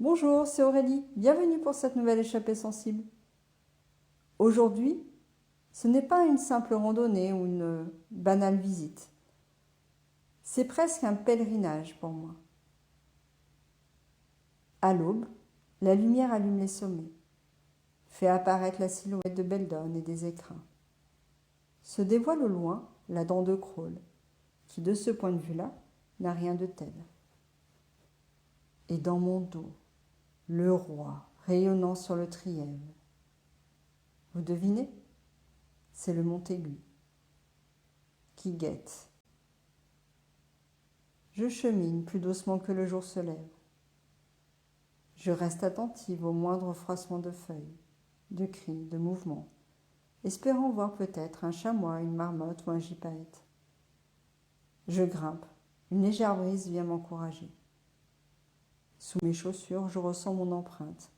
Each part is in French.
Bonjour, c'est Aurélie. Bienvenue pour cette nouvelle échappée sensible. Aujourd'hui, ce n'est pas une simple randonnée ou une banale visite. C'est presque un pèlerinage pour moi. À l'aube, la lumière allume les sommets, fait apparaître la silhouette de Beldon et des écrins. Se dévoile au loin la dent de Crawl, qui de ce point de vue-là n'a rien de tel. Et dans mon dos, le roi rayonnant sur le trièvre. Vous devinez? C'est le Montaigu qui guette. Je chemine plus doucement que le jour se lève. Je reste attentive au moindre froissement de feuilles, de cris, de mouvements, espérant voir peut-être un chamois, une marmotte ou un gypaète. Je grimpe, une légère brise vient m'encourager. Sous mes chaussures, je ressens mon empreinte,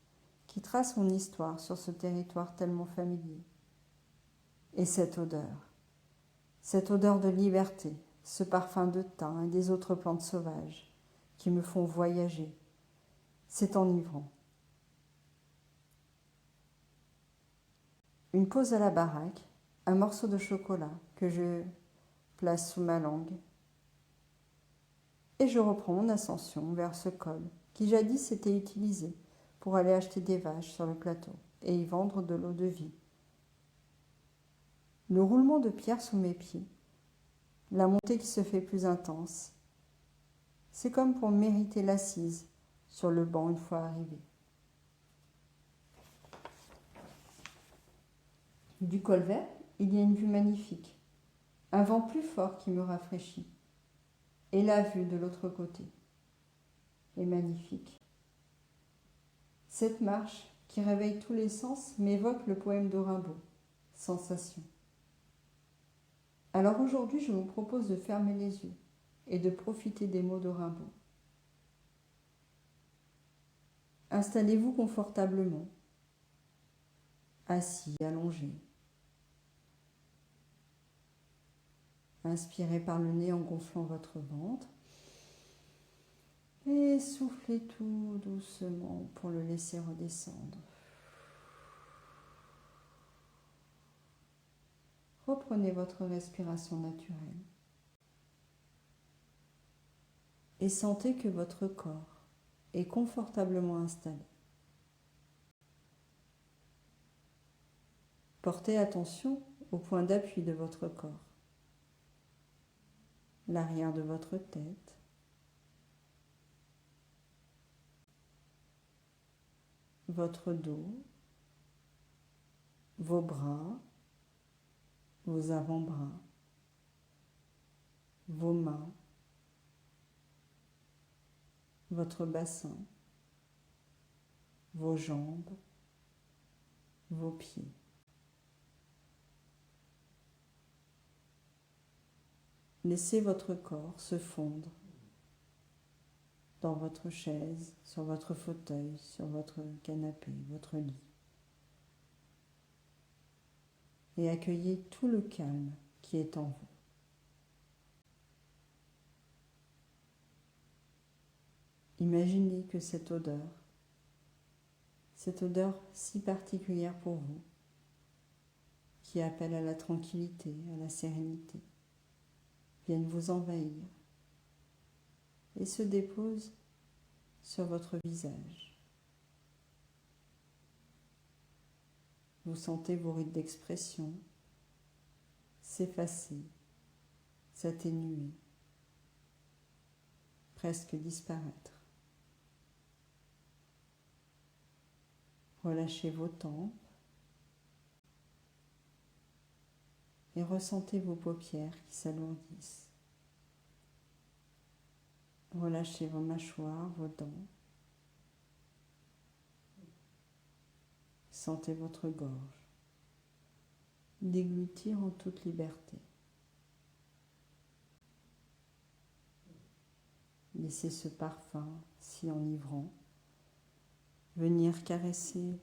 qui trace mon histoire sur ce territoire tellement familier. Et cette odeur de liberté, ce parfum de thym et des autres plantes sauvages, qui me font voyager, c'est enivrant. Une pause à la baraque, un morceau de chocolat que je place sous ma langue, et je reprends mon ascension vers ce col qui jadis était utilisé pour aller acheter des vaches sur le plateau et y vendre de l'eau de vie. Le roulement de pierre sous mes pieds, la montée qui se fait plus intense, c'est comme pour mériter l'assise sur le banc une fois arrivé. Du col vert, il y a une vue magnifique, un vent plus fort qui me rafraîchit, et la vue de l'autre côté est magnifique. Cette marche qui réveille tous les sens m'évoque le poème de Rimbaud, Sensation. Alors aujourd'hui, je vous propose de fermer les yeux et de profiter des mots de Rimbaud. Installez-vous confortablement, assis, allongé. Inspirez par le nez en gonflant votre ventre. Et soufflez tout doucement pour le laisser redescendre. Reprenez votre respiration naturelle. Et sentez que votre corps est confortablement installé. Portez attention au point d'appui de votre corps. L'arrière de votre tête, votre dos, vos bras, vos avant-bras, vos mains, votre bassin, vos jambes, vos pieds. Laissez votre corps se fondre dans votre chaise, sur votre fauteuil, sur votre canapé, votre lit. Et accueillez tout le calme qui est en vous. Imaginez que cette odeur si particulière pour vous, qui appelle à la tranquillité, à la sérénité, vienne vous envahir et se dépose sur votre visage. Vous sentez vos rides d'expression s'effacer, s'atténuer, presque disparaître. Relâchez vos tempes et ressentez vos paupières qui s'alourdissent. Relâchez vos mâchoires, vos dents. Sentez votre gorge déglutir en toute liberté. Laissez ce parfum si enivrant venir caresser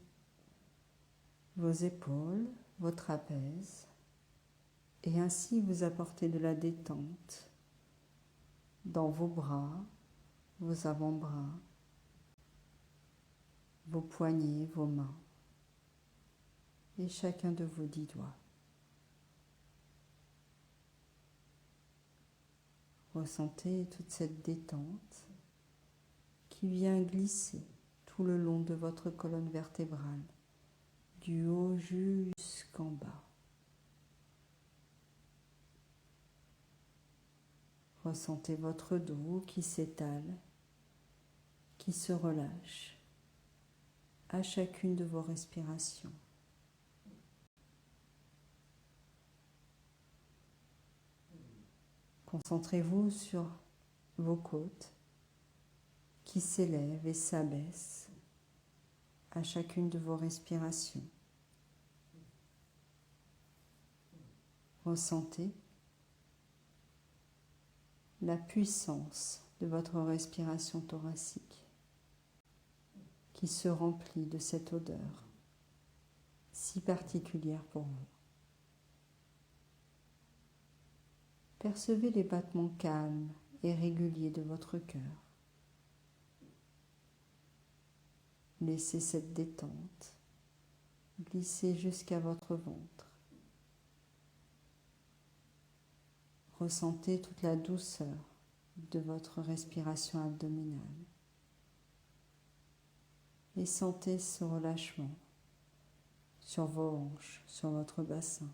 vos épaules, vos trapèzes, et ainsi vous apporter de la détente dans vos bras, vos avant-bras, vos poignets, vos mains et chacun de vos 10 doigts. Ressentez toute cette détente qui vient glisser tout le long de votre colonne vertébrale, du haut jusqu'en bas. Ressentez votre dos qui s'étale, qui se relâche à chacune de vos respirations. Concentrez-vous sur vos côtes qui s'élèvent et s'abaissent à chacune de vos respirations. Ressentez la puissance de votre respiration thoracique qui se remplit de cette odeur si particulière pour vous. Percevez les battements calmes et réguliers de votre cœur. Laissez cette détente glisser jusqu'à votre ventre. Ressentez toute la douceur de votre respiration abdominale et sentez ce relâchement sur vos hanches, sur votre bassin.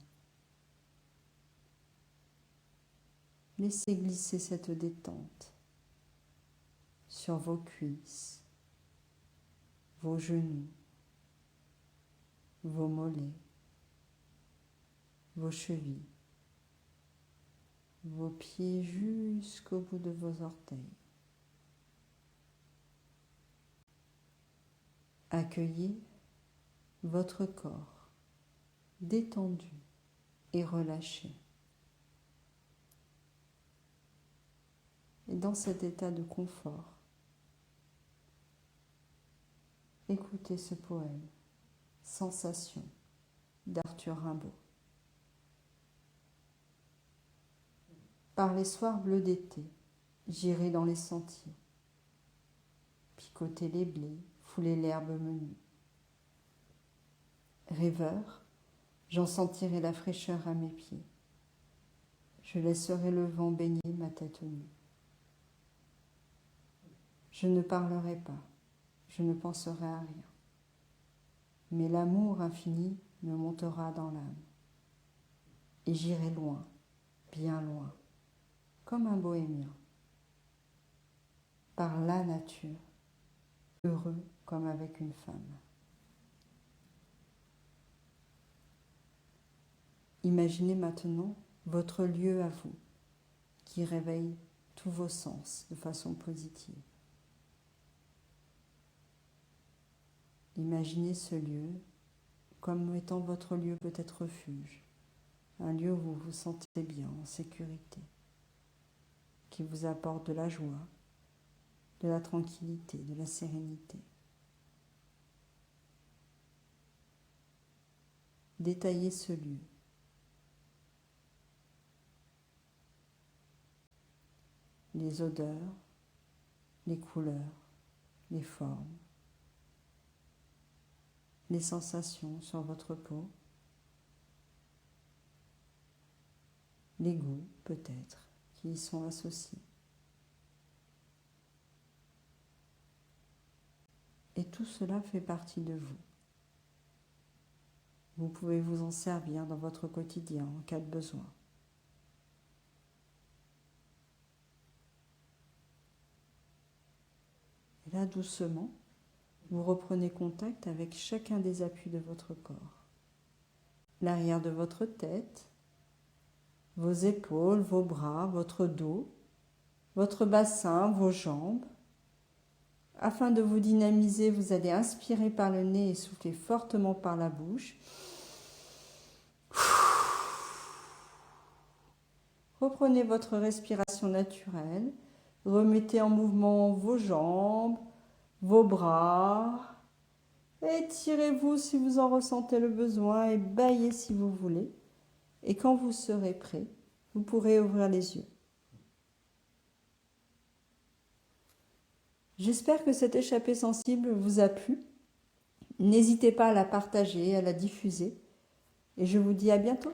Laissez glisser cette détente sur vos cuisses, vos genoux, vos mollets, vos chevilles, vos pieds jusqu'au bout de vos orteils. Accueillez votre corps détendu et relâché. Et dans cet état de confort, écoutez ce poème, Sensation, d'Arthur Rimbaud. Par les soirs bleus d'été, j'irai dans les sentiers, picoter les blés, fouler l'herbe menue. Rêveur, j'en sentirai la fraîcheur à mes pieds. Je laisserai le vent baigner ma tête nue. Je ne parlerai pas, je ne penserai à rien. Mais l'amour infini me montera dans l'âme. Et j'irai loin, bien loin, comme un bohémien. Par la nature, heureux comme avec une femme. Imaginez maintenant votre lieu à vous, qui réveille tous vos sens de façon positive. Imaginez ce lieu comme étant votre lieu peut-être refuge, un lieu où vous vous sentez bien, en sécurité, qui vous apporte de la joie, de la tranquillité, de la sérénité. Détaillez ce lieu. Les odeurs, les couleurs, les formes, les sensations sur votre peau, les goûts peut-être qui y sont associés. Et tout cela fait partie de vous. Vous pouvez vous en servir dans votre quotidien en cas de besoin. Et là, doucement, vous reprenez contact avec chacun des appuis de votre corps. L'arrière de votre tête, vos épaules, vos bras, votre dos, votre bassin, vos jambes. Afin de vous dynamiser, vous allez inspirer par le nez et souffler fortement par la bouche. Reprenez votre respiration naturelle. Remettez en mouvement vos jambes, vos bras. Étirez-vous si vous en ressentez le besoin et bâillez si vous voulez. Et quand vous serez prêt, vous pourrez ouvrir les yeux. J'espère que cette échappée sensible vous a plu N'hésitez pas à la partager, à la diffuser. Et je vous dis à bientôt.